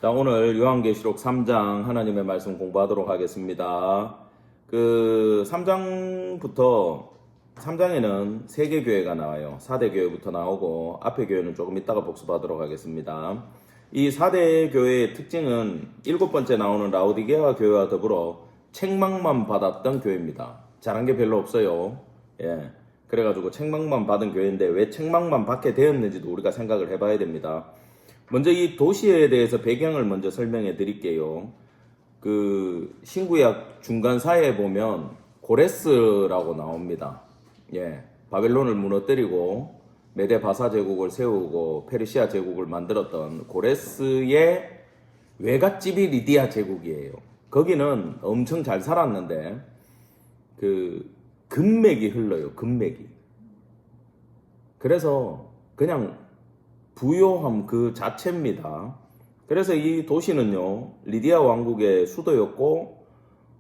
자, 오늘 요한계시록 3장 하나님의 말씀 공부하도록 하겠습니다. 3장에는 3개 교회가 나와요. 4대 교회부터 나오고 앞에 교회는 조금 이따가 복습하도록 하겠습니다. 이 4대 교회의 특징은 7번째 나오는 라오디게아 교회와 더불어 책망만 받았던 교회입니다. 잘한 게 별로 없어요. 예. 그래가지고 책망만 받은 교회인데 왜 책망만 받게 되었는지도 우리가 생각을 해봐야 됩니다. 먼저 이 도시에 대해서 배경을 먼저 설명해 드릴게요. 신구약 중간사에 보면 고레스라고 나옵니다. 예. 바벨론을 무너뜨리고 메데 바사 제국을 세우고 페르시아 제국을 만들었던 고레스의 외갓집이 리디아 제국이에요. 거기는 엄청 잘 살았는데 금맥이 흘러요. 금맥이. 그래서 그냥 부요함 그 자체입니다. 그래서 이 도시는요, 리디아 왕국의 수도였고,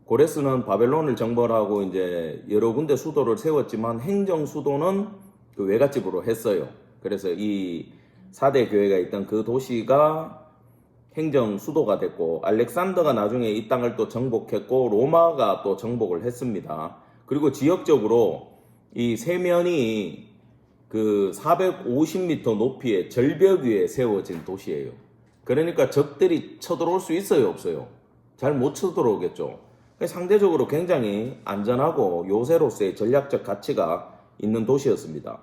고레스는 바벨론을 정벌하고 이제 여러 군데 수도를 세웠지만 행정 수도는 그 외갓집으로 했어요. 그래서 이 4대 교회가 있던 그 도시가 행정 수도가 됐고, 알렉산더가 나중에 이 땅을 또 정복했고, 로마가 또 정복을 했습니다. 그리고 지역적으로 이 세면이 450m 높이의 절벽 위에 세워진 도시예요. 그러니까 적들이 쳐들어올 수 있어요, 없어요? 잘 못 쳐들어오겠죠. 상대적으로 굉장히 안전하고 요새로서의 전략적 가치가 있는 도시였습니다.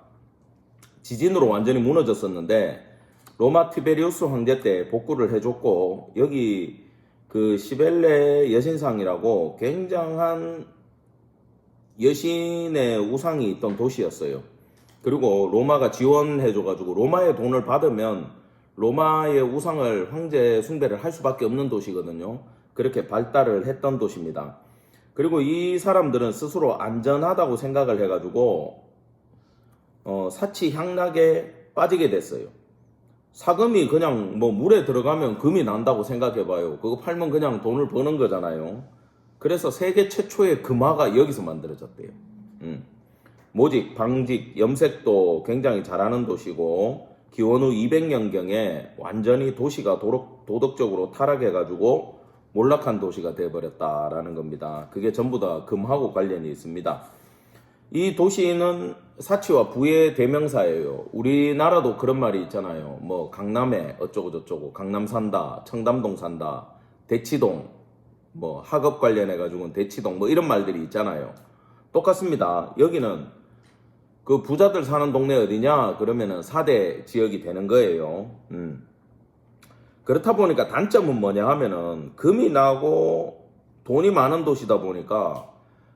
지진으로 완전히 무너졌었는데 로마 티베리우스 황제 때 복구를 해줬고, 여기 시벨레 여신상이라고 굉장한 여신의 우상이 있던 도시였어요. 그리고 로마가 지원해줘가지고 로마의 돈을 받으면 로마의 우상을 황제 숭배를 할 수밖에 없는 도시거든요. 그렇게 발달을 했던 도시입니다. 그리고 이 사람들은 스스로 안전하다고 생각을 해가지고 사치 향락에 빠지게 됐어요. 사금이 그냥 물에 들어가면 금이 난다고 생각해봐요. 그거 팔면 그냥 돈을 버는 거잖아요. 그래서 세계 최초의 금화가 여기서 만들어졌대요. 모직, 방직, 염색도 굉장히 잘하는 도시고, 기원 후 200년경에 완전히 도시가 도덕적으로 타락해가지고 몰락한 도시가 되어버렸다라는 겁니다. 그게 전부 다 금하고 관련이 있습니다. 이 도시는 사치와 부의 대명사예요. 우리나라도 그런 말이 있잖아요. 강남에 어쩌고저쩌고, 강남 산다, 청담동 산다, 대치동, 학업 관련해가지고는 대치동, 이런 말들이 있잖아요. 똑같습니다. 여기는 그 부자들 사는 동네 어디냐? 그러면은 4대 지역이 되는 거예요. 그렇다 보니까 단점은 뭐냐 하면은 금이 나고 돈이 많은 도시다 보니까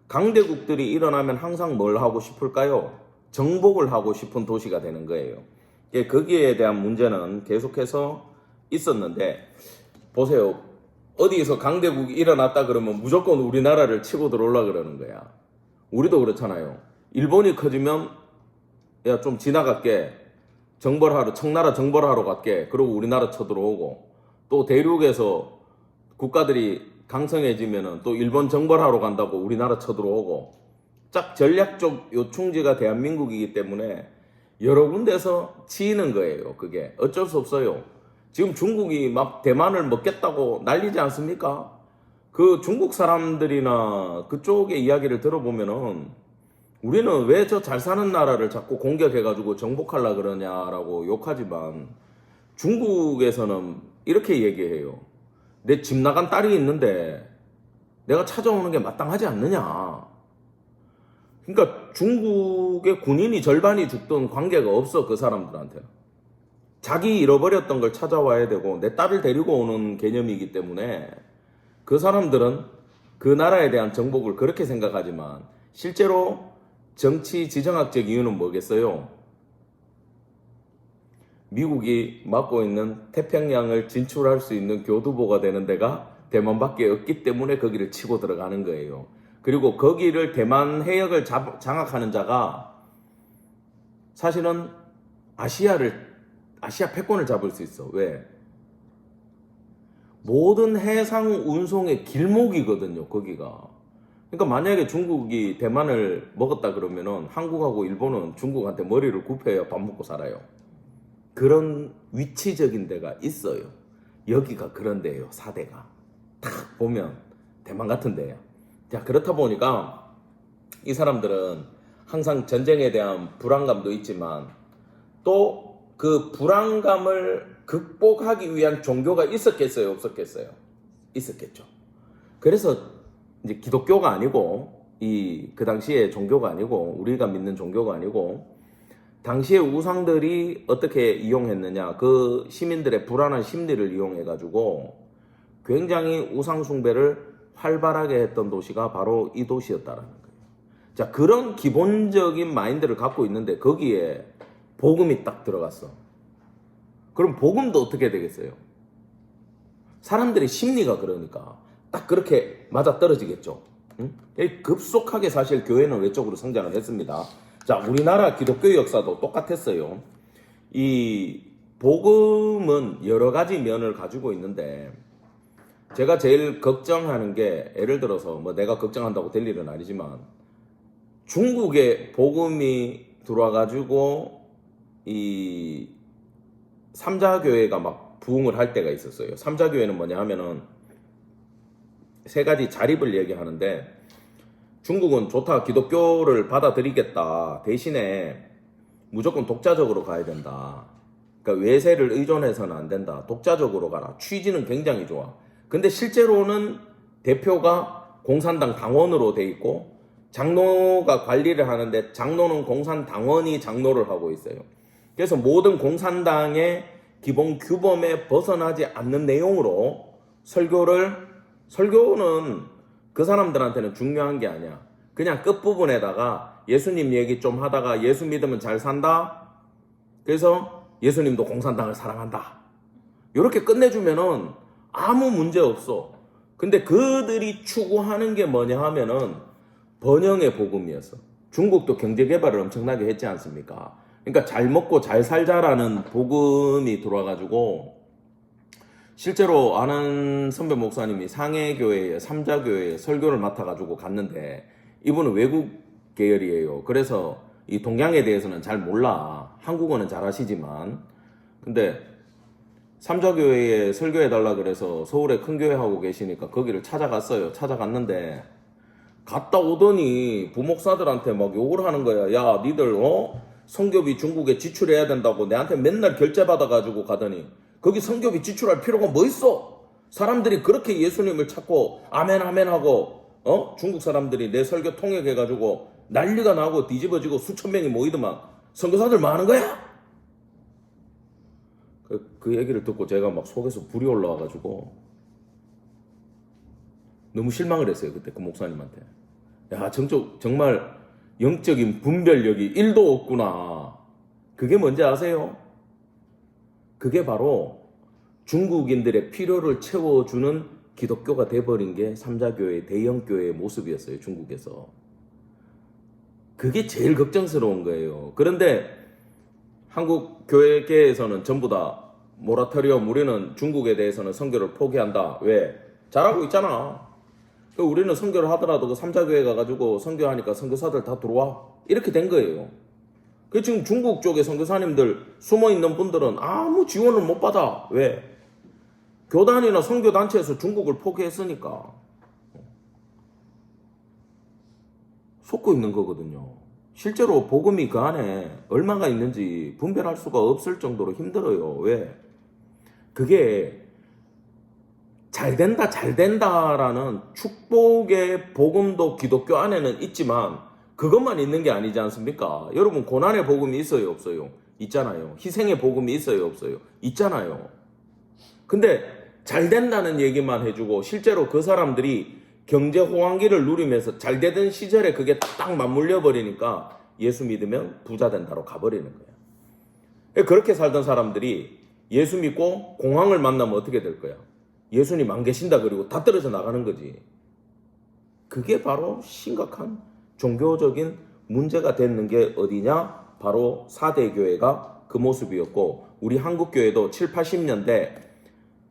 강대국들이 일어나면 항상 뭘 하고 싶을까요? 정복을 하고 싶은 도시가 되는 거예요. 거기에 대한 문제는 계속해서 있었는데, 보세요. 어디에서 강대국이 일어났다 그러면 무조건 우리나라를 치고 들어오려고 그러는 거야. 우리도 그렇잖아요. 일본이 커지면 야, 좀 지나갈게. 청나라 정벌하러 갈게. 그러고 우리나라 쳐들어오고, 또 대륙에서 국가들이 강성해지면은 또 일본 정벌하러 간다고 우리나라 쳐들어오고, 짝 전략적 요충지가 대한민국이기 때문에 여러 군데서 치이는 거예요. 그게 어쩔 수 없어요. 지금 중국이 막 대만을 먹겠다고 난리지 않습니까? 그 중국 사람들이나 그쪽의 이야기를 들어보면은 우리는 왜 저 잘 사는 나라를 자꾸 공격해가지고 정복하려 그러냐라고 욕하지만, 중국에서는 이렇게 얘기해요. 내 집 나간 딸이 있는데 내가 찾아오는 게 마땅하지 않느냐. 그러니까 중국의 군인이 절반이 죽던 관계가 없어, 그 사람들한테는. 자기 잃어버렸던 걸 찾아와야 되고 내 딸을 데리고 오는 개념이기 때문에 그 사람들은 그 나라에 대한 정복을 그렇게 생각하지만, 실제로 정치 지정학적 이유는 뭐겠어요? 미국이 맡고 있는 태평양을 진출할 수 있는 교두보가 되는 데가 대만밖에 없기 때문에 거기를 치고 들어가는 거예요. 그리고 거기를 대만 해역을 장악하는 자가 사실은 아시아 패권을 잡을 수 있어. 왜? 모든 해상 운송의 길목이거든요, 거기가. 그러니까 만약에 중국이 대만을 먹었다 그러면은 한국하고 일본은 중국한테 머리를 굽혀야 밥 먹고 살아요. 그런 위치적인 데가 있어요. 여기가 그런 데예요. 4대가 딱 보면 대만 같은 데예요. 자, 그렇다 보니까 이 사람들은 항상 전쟁에 대한 불안감도 있지만 또 그 불안감을 극복하기 위한 종교가 있었겠어요, 없었겠어요? 있었겠죠. 그래서 이제 기독교가 아니고 그 당시에 종교가 아니고 우리가 믿는 종교가 아니고 당시의 우상들이 어떻게 이용했느냐, 그 시민들의 불안한 심리를 이용해 가지고 굉장히 우상 숭배를 활발하게 했던 도시가 바로 이 도시였다라는 거예요. 자, 그런 기본적인 마인드를 갖고 있는데 거기에 복음이 딱 들어갔어. 그럼 복음도 어떻게 되겠어요? 사람들의 심리가 그러니까 딱 그렇게 맞아 떨어지겠죠. 응? 급속하게 사실 교회는 외적으로 성장을 했습니다. 자, 우리나라 기독교 역사도 똑같았어요. 이 복음은 여러 가지 면을 가지고 있는데 제가 제일 걱정하는 게, 예를 들어서 뭐 내가 걱정한다고 될 일은 아니지만 중국에 복음이 들어와가지고 이 삼자교회가 막 부흥을 할 때가 있었어요. 삼자교회는 뭐냐 하면은 세 가지 자립을 얘기하는데, 중국은 좋다, 기독교를 받아들이겠다, 대신에 무조건 독자적으로 가야 된다. 그러니까 외세를 의존해서는 안 된다. 독자적으로 가라. 취지는 굉장히 좋아. 근데 실제로는 대표가 공산당 당원으로 돼 있고 장로가 관리를 하는데 장로는 공산당원이 장로를 하고 있어요. 그래서 모든 공산당의 기본 규범에 벗어나지 않는 내용으로 설교는 그 사람들한테는 중요한 게 아니야. 그냥 끝부분에다가 예수님 얘기 좀 하다가 예수 믿으면 잘 산다. 그래서 예수님도 공산당을 사랑한다. 이렇게 끝내주면은 아무 문제 없어. 근데 그들이 추구하는 게 뭐냐 하면은 번영의 복음이었어. 중국도 경제 개발을 엄청나게 했지 않습니까? 그러니까 잘 먹고 잘 살자라는 복음이 들어와가지고, 실제로 아는 선배 목사님이 상해교회에 삼자교회에 설교를 맡아가지고 갔는데, 이분은 외국 계열이에요. 그래서 이 동양에 대해서는 잘 몰라. 한국어는 잘 하시지만. 근데 삼자교회에 설교해달라 그래서 서울에 큰 교회 하고 계시니까 거기를 찾아갔어요. 찾아갔는데 갔다 오더니 부목사들한테 막 욕을 하는 거야. 야, 니들 성교비 중국에 지출해야 된다고 내한테 맨날 결제 받아가지고 가더니 거기 성교비 지출할 필요가 뭐 있어? 사람들이 그렇게 예수님을 찾고 아멘 아멘 하고 중국 사람들이 내 설교 통역해가지고 난리가 나고 뒤집어지고 수천 명이 모이더만 선교사들 많은 거야? 그 얘기를 듣고 제가 막 속에서 불이 올라와가지고 너무 실망을 했어요. 그때 그 목사님한테. 야, 정말 영적인 분별력이 1도 없구나. 그게 뭔지 아세요? 그게 바로 중국인들의 필요를 채워주는 기독교가 돼버린 게 삼자교회, 대형교회의 모습이었어요. 중국에서. 그게 제일 걱정스러운 거예요. 그런데 한국 교회계에서는 전부 다 모라토리엄, 우리는 중국에 대해서는 선교를 포기한다. 왜? 잘하고 있잖아. 우리는 선교를 하더라도 그 삼자교회 가가지고 선교하니까 선교사들 다 들어와. 이렇게 된 거예요. 그 지금 중국 쪽에 선교사님들 숨어있는 분들은 아무 지원을 못 받아. 왜? 교단이나 선교단체에서 중국을 포기했으니까. 속고 있는 거거든요. 실제로 복음이 그 안에 얼마가 있는지 분별할 수가 없을 정도로 힘들어요. 왜? 그게 잘 된다라는 축복의 복음도 기독교 안에는 있지만 그것만 있는 게 아니지 않습니까? 여러분, 고난의 복음이 있어요, 없어요? 있잖아요. 희생의 복음이 있어요, 없어요? 있잖아요. 근데 잘 된다는 얘기만 해주고 실제로 그 사람들이 경제 호황기를 누리면서 잘 되던 시절에 그게 딱 맞물려 버리니까 예수 믿으면 부자 된다로 가버리는 거야. 그렇게 살던 사람들이 예수 믿고 공황을 만나면 어떻게 될 거야? 예수님 안 계신다 그리고 다 떨어져 나가는 거지. 그게 바로 심각한 종교적인 문제가 되는 게 어디냐? 바로 4대 교회가 그 모습이었고, 우리 한국교회도 7, 80년대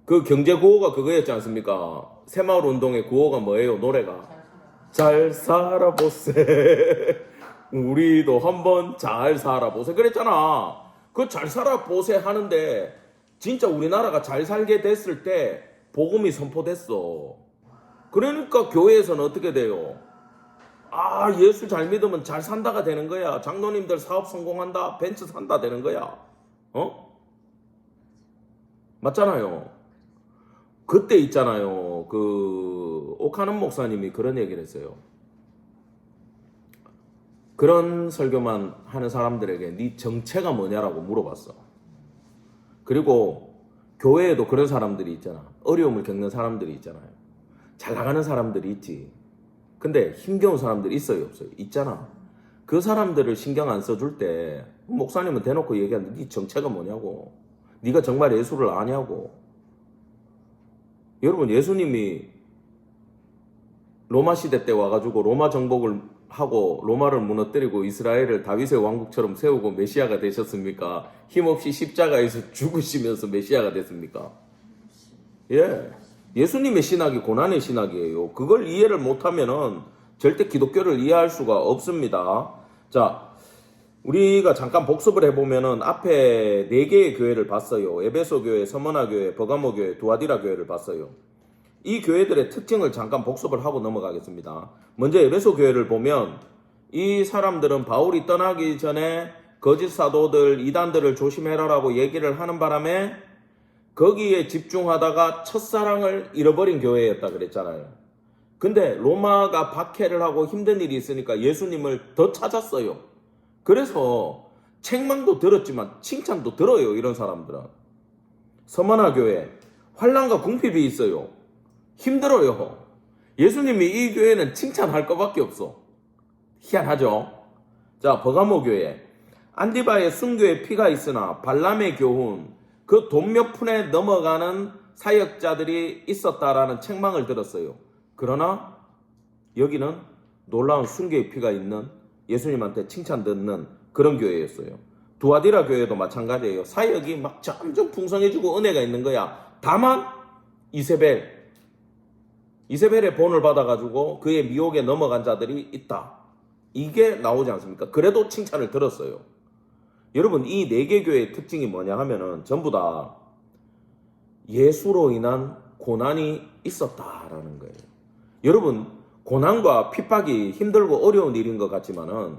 그 경제 구호가 그거였지 않습니까? 새마을 운동의 구호가 뭐예요? 노래가 잘 살아보세. 우리도 한번 잘 살아보세 그랬잖아. 그 잘 살아보세 하는데 진짜 우리나라가 잘 살게 됐을 때 복음이 선포됐어. 그러니까 교회에서는 어떻게 돼요? 아, 예수 잘 믿으면 잘 산다가 되는 거야. 장로님들 사업 성공한다, 벤츠 산다 되는 거야. 어? 맞잖아요. 그때 있잖아요. 그 오카는 목사님이 그런 얘기를 했어요. 그런 설교만 하는 사람들에게 네 정체가 뭐냐라고 물어봤어. 그리고 교회에도 그런 사람들이 있잖아. 어려움을 겪는 사람들이 있잖아요. 잘 나가는 사람들이 있지. 근데 힘겨운 사람들이 있어요, 없어요? 있잖아. 그 사람들을 신경 안 써줄 때 목사님은 대놓고 얘기하는데 네 정체가 뭐냐고. 네가 정말 예수를 아냐고. 여러분, 예수님이 로마 시대 때 와가지고 로마 정복을 하고 로마를 무너뜨리고 이스라엘을 다윗의 왕국처럼 세우고 메시아가 되셨습니까? 힘없이 십자가에서 죽으시면서 메시아가 됐습니까? 예. 예수님의 신학이 고난의 신학이에요. 그걸 이해를 못하면은 절대 기독교를 이해할 수가 없습니다. 자, 우리가 잠깐 복습을 해보면은 앞에 4개의 교회를 봤어요. 에베소 교회, 서머나 교회, 버가모 교회, 두아디라 교회를 봤어요. 이 교회들의 특징을 잠깐 복습을 하고 넘어가겠습니다. 먼저 에베소 교회를 보면 이 사람들은 바울이 떠나기 전에 거짓 사도들, 이단들을 조심해라라고 얘기를 하는 바람에 거기에 집중하다가 첫사랑을 잃어버린 교회였다 그랬잖아요. 근데 로마가 박해를 하고 힘든 일이 있으니까 예수님을 더 찾았어요. 그래서 책망도 들었지만 칭찬도 들어요, 이런 사람들은. 서머나 교회, 환난과 궁핍이 있어요. 힘들어요. 예수님이 이 교회는 칭찬할 것밖에 없어. 희한하죠? 자, 버가모 교회, 안디바의 순교의 피가 있으나 발람의 교훈, 그 돈 몇 푼에 넘어가는 사역자들이 있었다라는 책망을 들었어요. 그러나 여기는 놀라운 순교의 피가 있는, 예수님한테 칭찬 듣는 그런 교회였어요. 두아디라 교회도 마찬가지예요. 사역이 막 점점 풍성해지고 은혜가 있는 거야. 다만 이세벨의 본을 받아가지고 그의 미혹에 넘어간 자들이 있다. 이게 나오지 않습니까? 그래도 칭찬을 들었어요. 여러분, 이 4개 교회의 특징이 뭐냐 하면은 전부 다 예수로 인한 고난이 있었다라는 거예요. 여러분, 고난과 핍박이 힘들고 어려운 일인 것 같지만은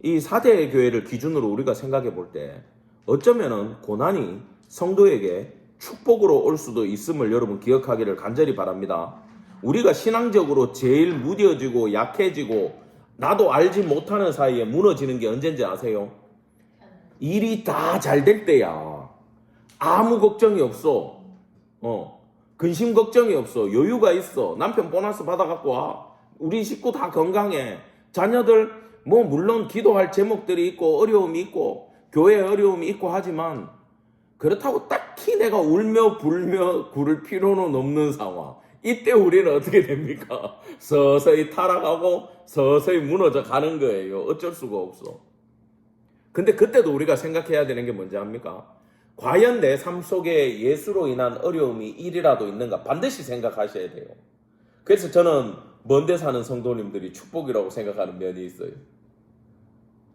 이 4대 교회를 기준으로 우리가 생각해 볼 때 어쩌면은 고난이 성도에게 축복으로 올 수도 있음을 여러분 기억하기를 간절히 바랍니다. 우리가 신앙적으로 제일 무뎌지고 약해지고 나도 알지 못하는 사이에 무너지는 게 언젠지 아세요? 일이 다 잘 될 때야. 아무 걱정이 없어. 근심 걱정이 없어. 여유가 있어. 남편 보너스 받아갖고 와. 우리 식구 다 건강해. 자녀들 뭐 물론 기도할 제목들이 있고 어려움이 있고 교회에 어려움이 있고 하지만 그렇다고 딱히 내가 울며 불며 구를 필요는 없는 상황. 이때 우리는 어떻게 됩니까? 서서히 타락하고 서서히 무너져 가는 거예요. 어쩔 수가 없어. 근데 그때도 우리가 생각해야 되는 게 뭔지 압니까? 과연 내 삶 속에 예수로 인한 어려움이 일이라도 있는가 반드시 생각하셔야 돼요. 그래서 저는 먼데 사는 성도님들이 축복이라고 생각하는 면이 있어요.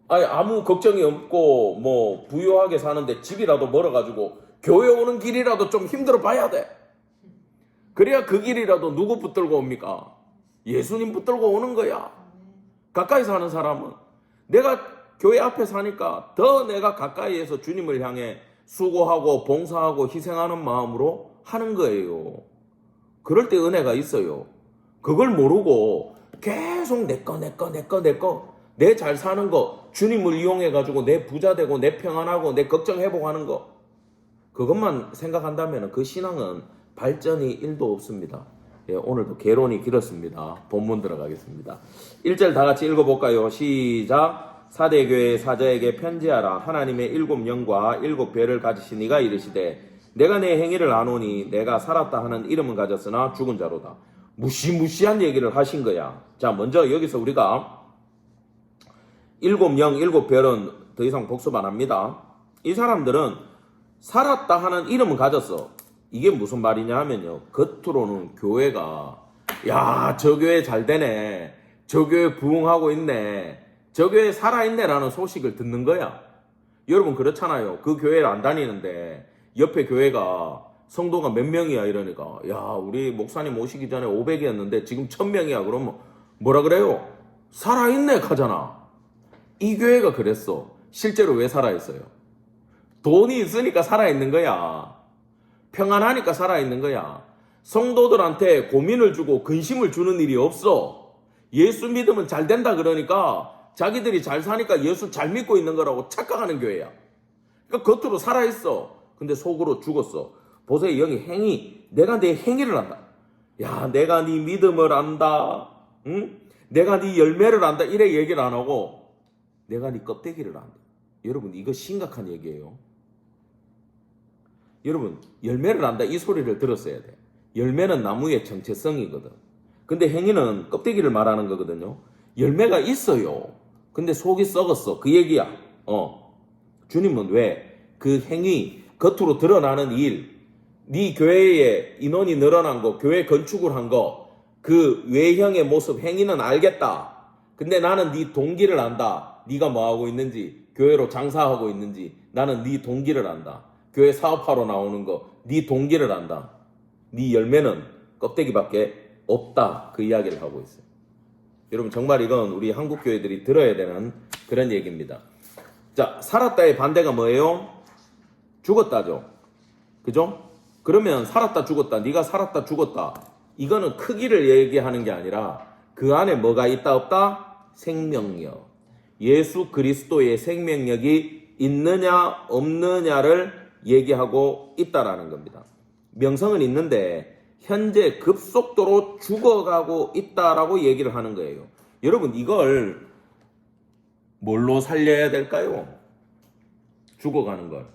아니, 아무 걱정이 없고 뭐 부유하게 사는데 집이라도 멀어가지고 교회 오는 길이라도 좀 힘들어 봐야 돼. 그래야 그 길이라도 누구 붙들고 옵니까? 예수님 붙들고 오는 거야. 가까이 사는 사람은 내가 교회 앞에 사니까 더 내가 가까이에서 주님을 향해 수고하고 봉사하고 희생하는 마음으로 하는 거예요. 그럴 때 은혜가 있어요. 그걸 모르고 계속 내 거 내 잘 사는 거 주님을 이용해가지고 내 부자 되고 내 평안하고 내 걱정 회복하는 거 그것만 생각한다면 그 신앙은 발전이 1도 없습니다. 예, 오늘도 개론이 길었습니다. 본문 들어가겠습니다. 1절 다 같이 읽어볼까요? 시작. 사대교회 사자에게 편지하라. 하나님의 7영과 7별을 가지신 이가 이르시되 내가 내 행위를 아노니 내가 살았다 하는 이름은 가졌으나 죽은 자로다. 무시무시한 얘기를 하신 거야. 자, 먼저 여기서 우리가 7영, 7별은 더 이상 복습 안 합니다. 이 사람들은 살았다 하는 이름은 가졌어. 이게 무슨 말이냐 하면요. 겉으로는 교회가 야, 저 교회 잘 되네. 저 교회 부흥하고 있네. 저 교회 살아있네 라는 소식을 듣는 거야. 여러분 그렇잖아요. 그 교회를 안 다니는데 옆에 교회가 성도가 몇 명이야 이러니까 야 우리 목사님 오시기 전에 500이었는데 지금 1000명이야 그러면 뭐라 그래요? 살아있네 하잖아. 이 교회가 그랬어. 실제로 왜 살아있어요? 돈이 있으니까 살아있는 거야. 평안하니까 살아있는 거야. 성도들한테 고민을 주고 근심을 주는 일이 없어. 예수 믿으면 잘 된다 그러니까 자기들이 잘 사니까 예수 잘 믿고 있는 거라고 착각하는 교회야. 그러니까 겉으로 살아있어. 근데 속으로 죽었어. 보세요. 여기 행위. 내가 내 행위를 안다. 야 내가 네 믿음을 안다. 응? 내가 네 열매를 안다. 이래 얘기를 안 하고 내가 네 껍데기를 안다. 여러분 이거 심각한 얘기예요. 여러분 열매를 안다 이 소리를 들었어야 돼. 열매는 나무의 정체성이거든. 근데 행위는 껍데기를 말하는 거거든요. 열매가 있어요. 근데 속이 썩었어. 그 얘기야. 주님은 왜 그 행위 겉으로 드러나는 일, 네 교회에 인원이 늘어난 거, 교회 건축을 한 거, 그 외형의 모습, 행위는 알겠다. 근데 나는 네 동기를 안다. 네가 뭐 하고 있는지, 교회로 장사하고 있는지 나는 네 동기를 안다. 교회 사업하러 나오는 거, 네 동기를 안다. 네 열매는 껍데기밖에 없다. 그 이야기를 하고 있어요. 여러분 정말 이건 우리 한국 교회들이 들어야 되는 그런 얘기입니다. 자, 살았다의 반대가 뭐예요? 죽었다죠. 그죠? 그러면 살았다 죽었다, 네가 살았다 죽었다, 이거는 크기를 얘기하는 게 아니라 그 안에 뭐가 있다 없다? 생명력. 예수 그리스도의 생명력이 있느냐 없느냐를 얘기하고 있다라는 겁니다. 명성은 있는데 현재 급속도로 죽어가고 있다라고 얘기를 하는 거예요. 여러분 이걸 뭘로 살려야 될까요? 죽어가는 걸.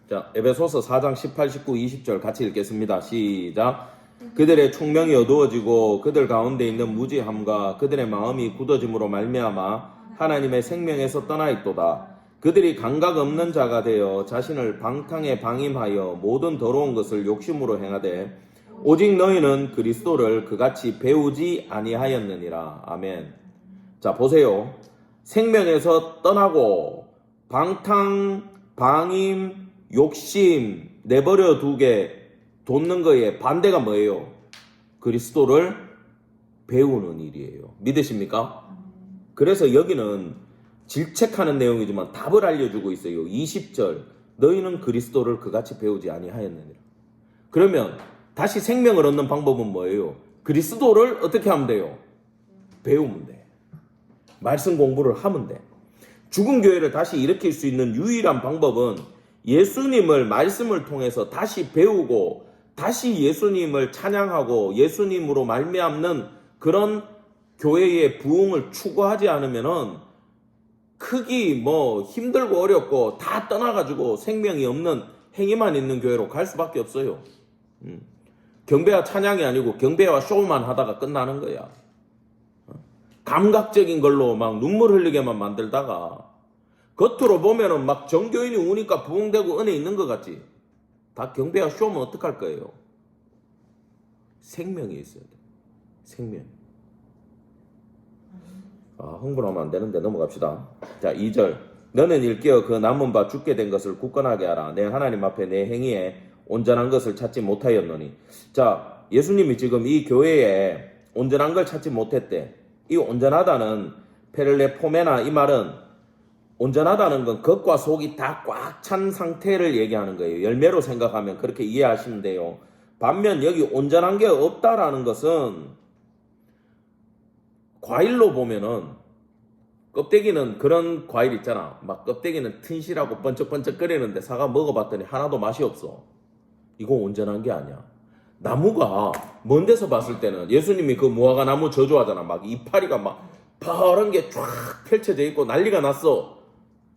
자, 에베소서 4장 18, 19, 20절 같이 읽겠습니다. 시작. 그들의 총명이 어두워지고 그들 가운데 있는 무지함과 그들의 마음이 굳어짐으로 말미암아 하나님의 생명에서 떠나 있도다. 그들이 감각 없는 자가 되어 자신을 방탕에 방임하여 모든 더러운 것을 욕심으로 행하되 오직 너희는 그리스도를 그같이 배우지 아니하였느니라. 아멘. 자, 보세요. 생명에서 떠나고 방탕, 방임, 욕심 내버려 두게 돋는 거에 반대가 뭐예요? 그리스도를 배우는 일이에요. 믿으십니까? 그래서 여기는 질책하는 내용이지만 답을 알려주고 있어요. 20절 너희는 그리스도를 그같이 배우지 아니하였느니라. 그러면 다시 생명을 얻는 방법은 뭐예요? 그리스도를 어떻게 하면 돼요? 배우면 돼. 말씀 공부를 하면 돼. 죽은 교회를 다시 일으킬 수 있는 유일한 방법은 예수님을 말씀을 통해서 다시 배우고 다시 예수님을 찬양하고 예수님으로 말미암는 그런 교회의 부흥을 추구하지 않으면은 크기 뭐 힘들고 어렵고 다 떠나가지고 생명이 없는 행위만 있는 교회로 갈 수밖에 없어요. 경배와 찬양이 아니고 경배와 쇼만 하다가 끝나는 거야. 감각적인 걸로 막 눈물 흘리게만 만들다가 겉으로 보면은 막 정교인이 우니까 부흥되고 은혜 있는 것 같지. 다 경배와 쇼면 어떡할 거예요? 생명이 있어야 돼. 생명. 흥분하면 안 되는데 넘어갑시다. 자, 2절. 너는 일깨어 그 남은 바 죽게 된 것을 굳건하게 하라. 내 하나님 앞에 내 행위에 온전한 것을 찾지 못하였노니. 자, 예수님이 지금 이 교회에 온전한 걸 찾지 못했대. 이 온전하다는 페를레 포메나 이 말은 온전하다는 건 겉과 속이 다 꽉 찬 상태를 얘기하는 거예요. 열매로 생각하면 그렇게 이해하시면 돼요. 반면 여기 온전한 게 없다라는 것은 과일로 보면은 껍데기는 그런 과일 있잖아. 막 껍데기는 튼실하고 번쩍번쩍거리는데 사과 먹어봤더니 하나도 맛이 없어. 이거 온전한 게 아니야. 나무가 먼 데서 봤을 때는 예수님이 그 무화과 나무 저주하잖아. 막 이파리가 막 파란 게 쫙 펼쳐져 있고 난리가 났어.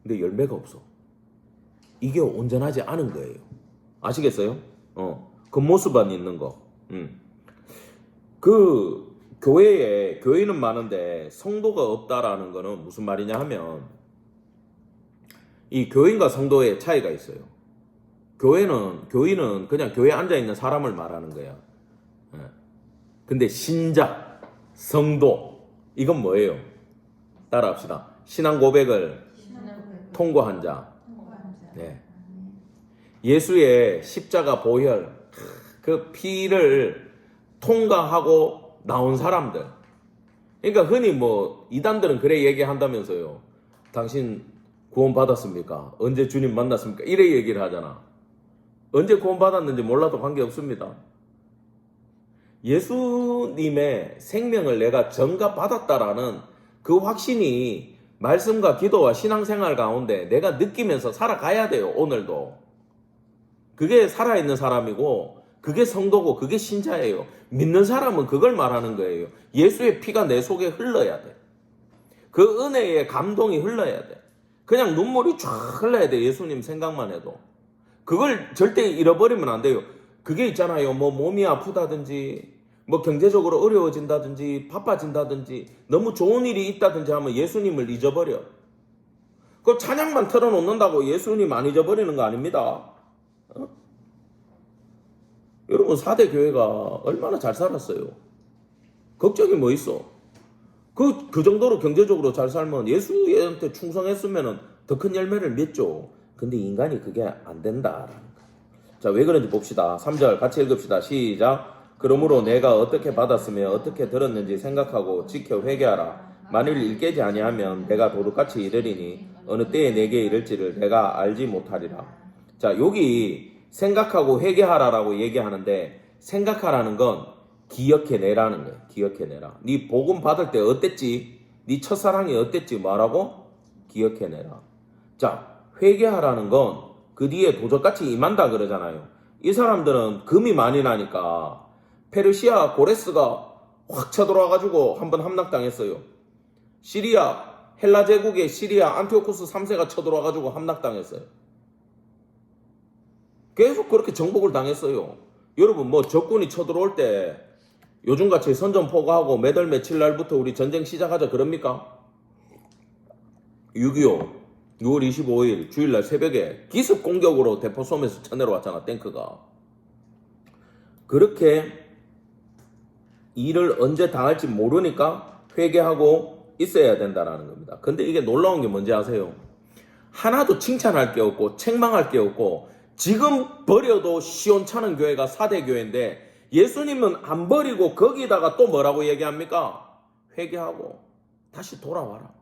근데 열매가 없어. 이게 온전하지 않은 거예요. 아시겠어요? 겉모습만 있는 거. 그 교회에 교인은 많은데 성도가 없다라는 거는 무슨 말이냐 하면 이 교인과 성도의 차이가 있어요. 교인은 그냥 교회에 앉아있는 사람을 말하는 거야. 근데 신자, 성도 이건 뭐예요? 따라합시다. 신앙 고백을 통고한 자. 네. 예수의 십자가 보혈, 그 피를 통과하고 나온 사람들. 그러니까 흔히 뭐 이단들은 그래 얘기한다면서요. 당신 구원 받았습니까? 언제 주님 만났습니까? 이래 얘기를 하잖아. 언제 구원 받았는지 몰라도 관계없습니다. 예수님의 생명을 내가 전가받았다라는 그 확신이 말씀과 기도와 신앙생활 가운데 내가 느끼면서 살아가야 돼요. 오늘도. 그게 살아있는 사람이고 그게 성도고 그게 신자예요. 믿는 사람은 그걸 말하는 거예요. 예수의 피가 내 속에 흘러야 돼. 그 은혜의 감동이 흘러야 돼. 그냥 눈물이 쫙 흘러야 돼. 예수님 생각만 해도. 그걸 절대 잃어버리면 안 돼요. 그게 있잖아요. 뭐 몸이 아프다든지 뭐 경제적으로 어려워진다든지 바빠진다든지 너무 좋은 일이 있다든지 하면 예수님을 잊어버려. 그 찬양만 틀어놓는다고 예수님 안 잊어버리는 거 아닙니다. 여러분 4대 교회가 얼마나 잘 살았어요. 걱정이 뭐 있어. 그 정도로 경제적으로 잘 살면 예수한테 충성했으면 더 큰 열매를 맺죠. 근데 인간이 그게 안 된다라는 거예요. 자, 왜 그런지 봅시다. 3절 같이 읽읍시다. 시작. 그러므로 내가 어떻게 받았으며 어떻게 들었는지 생각하고 지켜 회개하라. 만일 일깨지 아니하면 내가 도둑같이 이르리니 어느 때에 내게 이를지를 내가 알지 못하리라. 자, 여기 생각하고 회개하라라고 얘기하는데 생각하라는 건 기억해내라는 거예요. 기억해내라. 네 복음 받을 때 어땠지? 네 첫사랑이 어땠지? 뭐라고? 기억해내라. 자, 회개하라는 건 그 뒤에 도적같이 임한다 그러잖아요. 이 사람들은 금이 많이 나니까 페르시아 고레스가 확 쳐들어와가지고 한번 함락당했어요. 시리아, 헬라 제국의 시리아 안티오쿠스 3세가 쳐들어와가지고 함락당했어요. 계속 그렇게 정복을 당했어요. 여러분 뭐 적군이 쳐들어올 때 요즘같이 선전포고하고 매달 며칠 날부터 우리 전쟁 시작하자 그럽니까? 6.25 6월 25일 주일날 새벽에 기습 공격으로 대포 쏘면서 쳐내려왔잖아. 탱크가. 그렇게 일을 언제 당할지 모르니까 회개하고 있어야 된다는 겁니다. 근데 이게 놀라운 게 뭔지 아세요? 하나도 칭찬할 게 없고 책망할 게 없고 지금 버려도 시원찮은 교회가 4대 교회인데 예수님은 안 버리고 거기다가 또 뭐라고 얘기합니까? 회개하고 다시 돌아와라.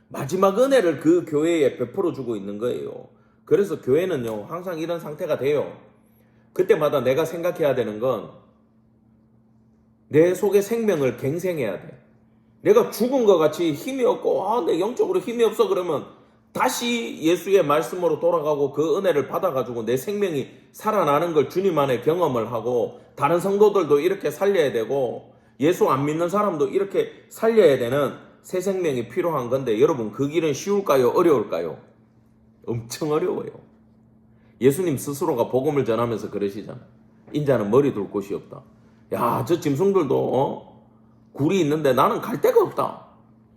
마지막 은혜를 그 교회에 베풀어 주고 있는 거예요. 그래서 교회는요 항상 이런 상태가 돼요. 그때마다 내가 생각해야 되는 건 내 속에 생명을 갱생해야 돼. 내가 죽은 것 같이 힘이 없고 내 영적으로 힘이 없어 그러면 다시 예수의 말씀으로 돌아가고 그 은혜를 받아가지고 내 생명이 살아나는 걸 주님 안에 경험을 하고 다른 성도들도 이렇게 살려야 되고 예수 안 믿는 사람도 이렇게 살려야 되는 새 생명이 필요한 건데 여러분 그 길은 쉬울까요? 어려울까요? 엄청 어려워요. 예수님 스스로가 복음을 전하면서 그러시잖아. 인자는 머리 둘 곳이 없다. 야, 저 짐승들도 굴이 있는데 나는 갈 데가 없다.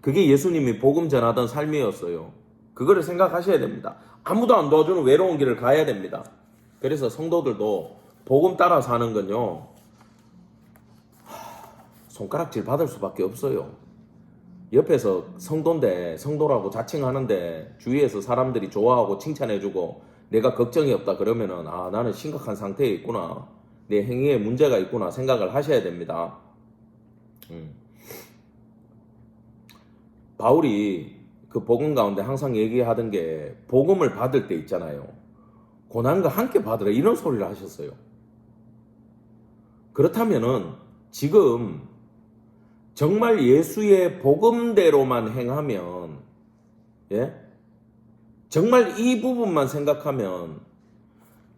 그게 예수님이 복음 전하던 삶이었어요. 그거를 생각하셔야 됩니다. 아무도 안 도와주는 외로운 길을 가야 됩니다. 그래서 성도들도 복음 따라 사는 건요 손가락질 받을 수밖에 없어요. 옆에서 성도인데 성도라고 자칭하는데 주위에서 사람들이 좋아하고 칭찬해주고 내가 걱정이 없다 그러면은 나는 심각한 상태에 있구나. 내 행위에 문제가 있구나 생각을 하셔야 됩니다. 바울이 그 복음 가운데 항상 얘기하던 게 복음을 받을 때 있잖아요. 고난과 함께 받으라 이런 소리를 하셨어요. 그렇다면은 지금 정말 예수의 복음대로만 행하면 정말 이 부분만 생각하면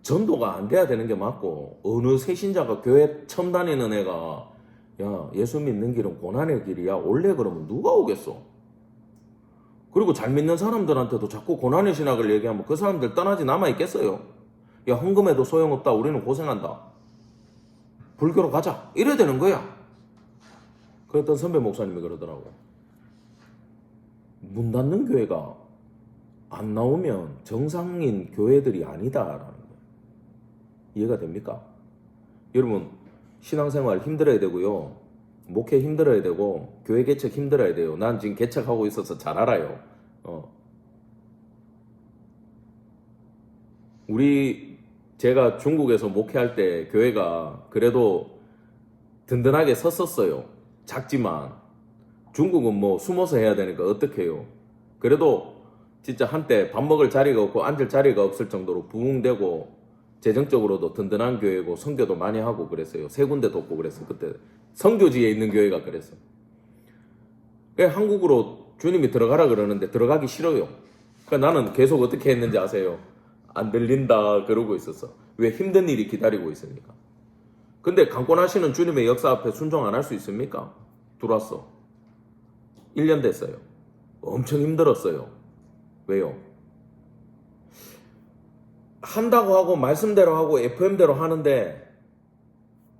전도가 안 돼야 되는 게 맞고 어느 새신자가 교회 처음 다니는 애가 야 예수 믿는 길은 고난의 길이야 올래 그러면 누가 오겠어? 그리고 잘 믿는 사람들한테도 자꾸 고난의 신학을 얘기하면 그 사람들 떠나지 남아있겠어요? 야 헌금해도 소용없다 우리는 고생한다 불교로 가자 이래야 되는 거야. 그랬던 선배 목사님이 그러더라고. 문 닫는 교회가 안 나오면 정상인 교회들이 아니다라는 거예요. 이해가 됩니까? 여러분 신앙생활 힘들어야 되고요. 목회 힘들어야 되고 교회 개척 힘들어야 돼요. 난 지금 개척하고 있어서 잘 알아요. 제가 중국에서 목회할 때 교회가 그래도 든든하게 섰었어요. 작지만 중국은 뭐 숨어서 해야 되니까 어떻게 해요. 그래도 진짜 한때 밥 먹을 자리가 없고 앉을 자리가 없을 정도로 부흥되고 재정적으로도 든든한 교회고 선교도 많이 하고 그랬어요. 3군데 돕고 그랬어요. 그때 선교지에 있는 교회가 그랬어요. 한국으로 주님이 들어가라 그러는데 들어가기 싫어요. 그러니까 나는 계속 어떻게 했는지 아세요? 안 들린다 그러고 있었어. 왜? 힘든 일이 기다리고 있으니까. 근데 강권하시는 주님의 역사 앞에 순종 안 할 수 있습니까? 들어왔어. 1년 됐어요. 엄청 힘들었어요. 왜요? 한다고 하고 말씀대로 하고 FM대로 하는데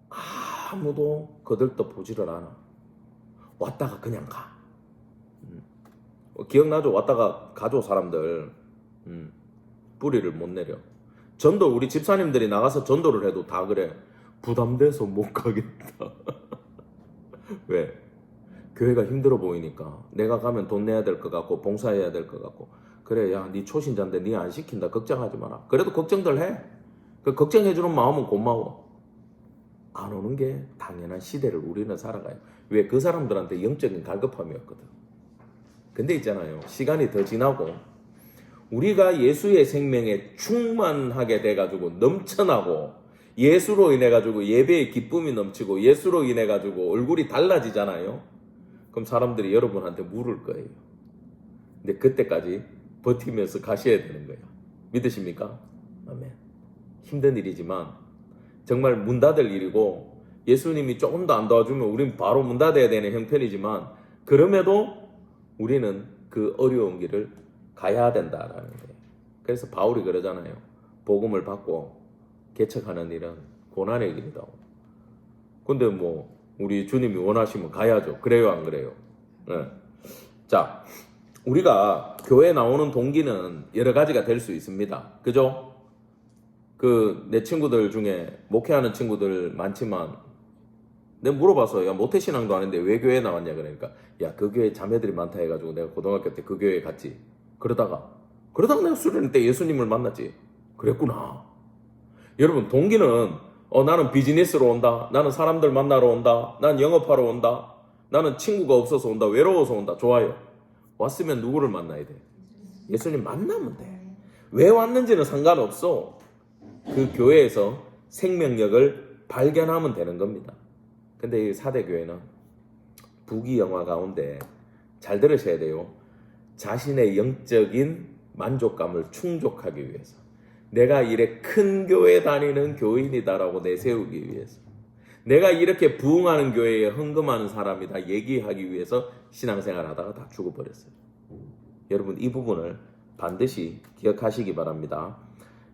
아무도 거들떠 보지를 않아. 왔다가 그냥 가. 기억나죠? 왔다가 가죠 사람들. 뿌리를 못 내려. 전도 우리 집사님들이 나가서 전도를 해도 다 그래. 부담돼서 못 가겠다. 왜? 교회가 힘들어 보이니까 내가 가면 돈 내야 될 것 같고 봉사해야 될 것 같고 그래 야 네 초신자인데 네 안 시킨다 걱정하지 마라. 그래도 걱정들 해. 그 걱정해주는 마음은 고마워. 안 오는 게 당연한 시대를 우리는 살아가요. 왜? 그 사람들한테 영적인 갈급함이었거든. 근데 있잖아요. 시간이 더 지나고 우리가 예수의 생명에 충만하게 돼가지고 넘쳐나고 예수로 인해가지고 예배의 기쁨이 넘치고 예수로 인해가지고 얼굴이 달라지잖아요. 그럼 사람들이 여러분한테 물을 거예요. 근데 그때까지 버티면서 가셔야 되는 거예요. 믿으십니까? 아멘. 힘든 일이지만 정말 문 닫을 일이고 예수님이 조금 더 안 도와주면 우린 바로 문 닫아야 되는 형편이지만 그럼에도 우리는 그 어려운 길을 가야 된다라는 거예요. 그래서 바울이 그러잖아요. 복음을 받고 개척하는 일은 고난의 길이다. 근데 뭐 우리 주님이 원하시면 가야죠. 그래요, 안 그래요? 네. 자, 우리가 교회 나오는 동기는 여러 가지가 될 수 있습니다. 그죠? 내 친구들 중에 목회하는 친구들 많지만 내가 물어봐서 야 모태신앙도 아닌데 왜 교회에 나왔냐 그러니까 야 그 교회 자매들이 많다 해가지고 내가 고등학교 때 그 교회에 갔지. 그러다가 내가 수련회 때 예수님을 만났지. 그랬구나. 여러분 동기는 나는 비즈니스로 온다. 나는 사람들 만나러 온다. 난 영업하러 온다. 나는 친구가 없어서 온다. 외로워서 온다. 좋아요. 왔으면 누구를 만나야 돼? 예수님 만나면 돼. 왜 왔는지는 상관없어. 그 교회에서 생명력을 발견하면 되는 겁니다. 근데 이 4대 교회는 부귀영화 가운데 잘 들으셔야 돼요. 자신의 영적인 만족감을 충족하기 위해서 내가 이래 큰 교회 다니는 교인이다라고 내세우기 위해서 내가 이렇게 부흥하는 교회에 헌금하는 사람이다 얘기하기 위해서 신앙생활 하다가 다 죽어버렸어요. 여러분 이 부분을 반드시 기억하시기 바랍니다.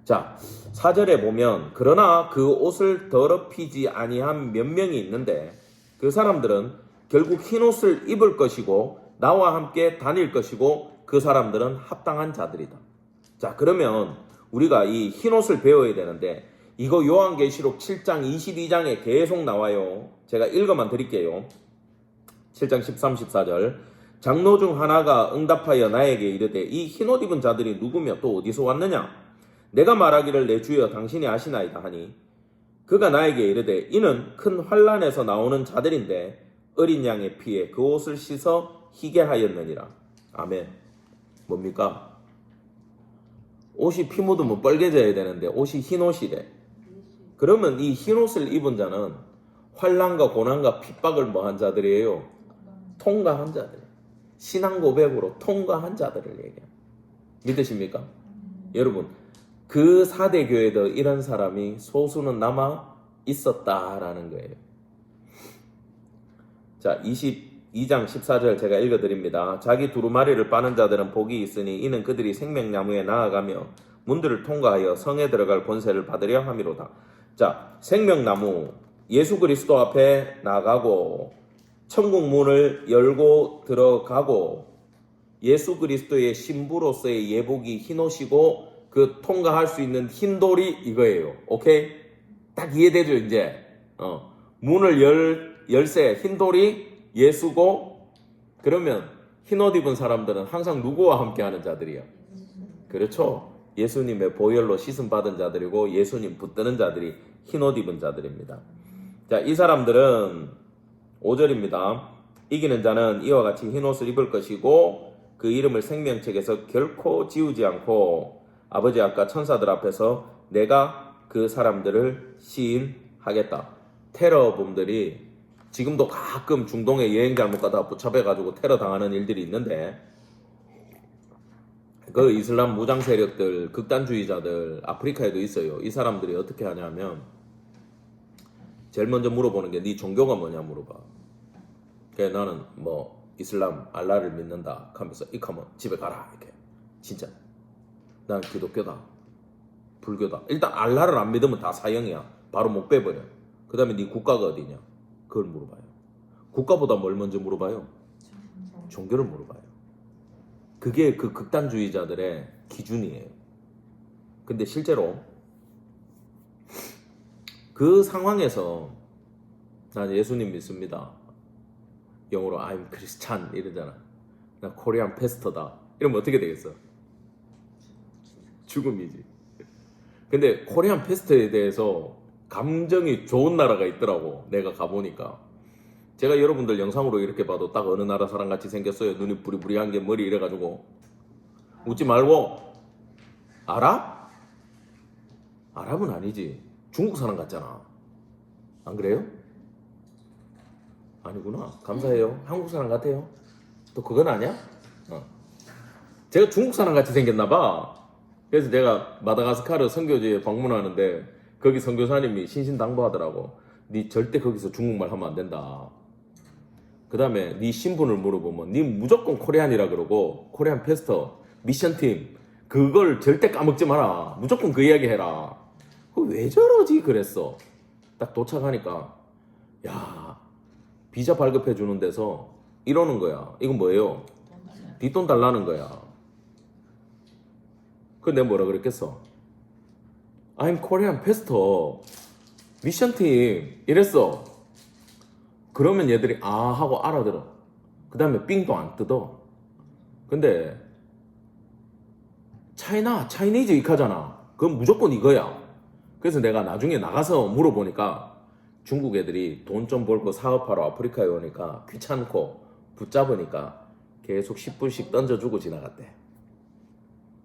자, 4절에 보면 그러나 그 옷을 더럽히지 아니한 몇 명이 있는데 그 사람들은 결국 흰 옷을 입을 것이고 나와 함께 다닐 것이고 그 사람들은 합당한 자들이다. 자, 그러면 우리가 이 흰 옷을 배워야 되는데 이거 요한계시록 7장 22장에 계속 나와요. 제가 읽어만 드릴게요. 7장 13, 14절 장로 중 하나가 응답하여 나에게 이르되 이 흰옷 입은 자들이 누구며 또 어디서 왔느냐? 내가 말하기를 내 주여 당신이 아시나이다 하니 그가 나에게 이르되 이는 큰 환난에서 나오는 자들인데 어린 양의 피에 그 옷을 씻어 희게 하였느니라. 아멘. 뭡니까? 옷이 피 묻으면 빨개져야 되는데 옷이 흰 옷이래. 그러면 이 흰 옷을 입은 자는 환난과 고난과 핍박을 뭐한 자들이에요? 통과한 자들. 신앙 고백으로 통과한 자들을 얘기합니다. 믿으십니까? 여러분 그 4대 교회도 이런 사람이 소수는 남아 있었다라는 거예요. 자, 22장 14절 제가 읽어드립니다. 자기 두루마리를 빠는 자들은 복이 있으니 이는 그들이 생명나무에 나아가며 문들을 통과하여 성에 들어갈 권세를 받으려 함이로다. 자, 생명나무 예수 그리스도 앞에 나가고 천국 문을 열고 들어가고 예수 그리스도의 신부로서의 예복이 흰옷이고 그 통과할 수 있는 흰돌이 이거예요. 오케이? 딱 이해되죠 이제? 문을 열쇠 흰돌이 예수고 그러면 흰옷 입은 사람들은 항상 누구와 함께하는 자들이야? 그렇죠. 예수님의 보혈로 씻음 받은 자들이고 예수님 붙드는 자들이 흰 옷 입은 자들입니다. 자, 이 사람들은 5절입니다. 이기는 자는 이와 같이 흰 옷을 입을 것이고 그 이름을 생명책에서 결코 지우지 않고 아버지 앞과 천사들 앞에서 내가 그 사람들을 시인하겠다. 테러범들이 지금도 가끔 중동에 여행 잘못 가다가 붙잡혀가지고 테러 당하는 일들이 있는데 그 이슬람 무장 세력들, 극단주의자들 아프리카에도 있어요. 이 사람들이 어떻게 하냐면 제일 먼저 물어보는 게 네 종교가 뭐냐 물어봐. 그래 나는 뭐 이슬람 알라를 믿는다 하면서 하면 집에 가라 이렇게. 진짜 난 기독교다 불교다. 일단 알라를 안 믿으면 다 사형이야. 바로 못 빼버려. 그 다음에 네 국가가 어디냐 그걸 물어봐요. 국가보다 뭘 먼저 물어봐요? 종교를 물어봐요. 그게 그 극단주의자들의 기준이에요. 근데 실제로 그 상황에서 난 예수님 믿습니다. 영어로 I'm Christian 이러잖아. 나 코리안 패스터다. 이러면 어떻게 되겠어? 죽음이지. 근데 코리안 패스터에 대해서 감정이 좋은 나라가 있더라고. 내가 가보니까. 제가 여러분들 영상으로 이렇게 봐도 딱 어느 나라 사람 같이 생겼어요. 눈이 부리부리한 게 머리 이래가지고. 웃지 말고. 아랍? 아랍은 아니지. 중국 사람 같잖아. 안 그래요? 아니구나. 감사해요. 한국 사람 같아요. 또 그건 아니야? 제가 중국 사람 같이 생겼나봐. 그래서 제가 마다가스카르 선교지에 방문하는데 거기 선교사님이 신신당부하더라고. 니 절대 거기서 중국말 하면 안 된다. 그 다음에 니 신분을 물어보면 니 무조건 코리안이라 그러고 코리안 패스터, 미션팀 그걸 절대 까먹지 마라. 무조건 그 이야기 해라. 왜 저러지 그랬어. 딱 도착하니까 야 비자 발급해 주는 데서 이러는 거야. 이건 뭐예요? 뒷돈 달라는 거야. 근데 내가 뭐라 그랬겠어? I'm Korean Pastor 미션팀 이랬어. 그러면 얘들이 아 하고 알아들어. 그 다음에 삥도 안 뜯어. 근데 차이니즈 익하잖아. 그건 무조건 이거야. 그래서 내가 나중에 나가서 물어보니까 중국 애들이 돈 좀 벌고 사업하러 아프리카에 오니까 귀찮고 붙잡으니까 계속 10불씩 던져주고 지나갔대.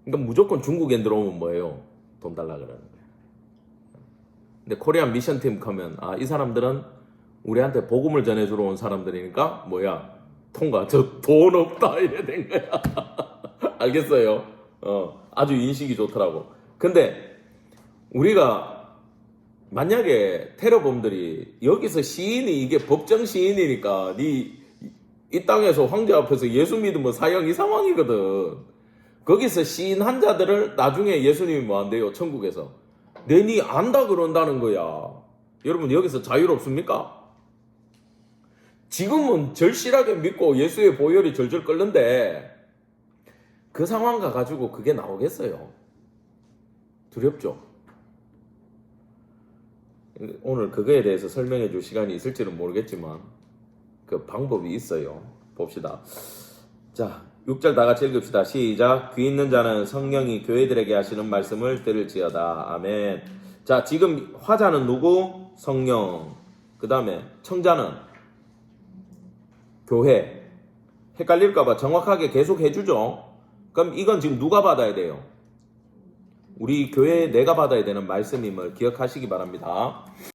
그러니까 무조건 중국 애들 오면 뭐예요? 돈 달라 그러는 거야. 근데 코리안 미션팀 가면 아 이 사람들은 우리한테 복음을 전해주러 온 사람들이니까 뭐야 통과. 저 돈 없다 이래 된 거야. 알겠어요? 아주 인식이 좋더라고. 근데 우리가 만약에 테러범들이 여기서 시인이 이게 법정 시인이니까 이 땅에서 황제 앞에서 예수 믿으면 사형 이 상황이거든. 거기서 시인한 자들을 나중에 예수님이 뭐 한대요? 천국에서 내니 안다 그런다는 거야. 여러분 여기서 자유로 없습니까? 지금은 절실하게 믿고 예수의 보혈이 절절 끓는데 그 상황 가가지고 그게 나오겠어요? 두렵죠? 오늘 그거에 대해서 설명해 줄 시간이 있을지는 모르겠지만 그 방법이 있어요. 봅시다. 자, 6절 다 같이 읽읍시다. 시작. 귀 있는 자는 성령이 교회들에게 하시는 말씀을 들을지어다. 아멘. 자, 지금 화자는 누구? 성령. 그 다음에 청자는 교회. 헷갈릴까봐 정확하게 계속 해주죠. 그럼 이건 지금 누가 받아야 돼요? 우리 교회 내가 받아야 되는 말씀임을 기억하시기 바랍니다.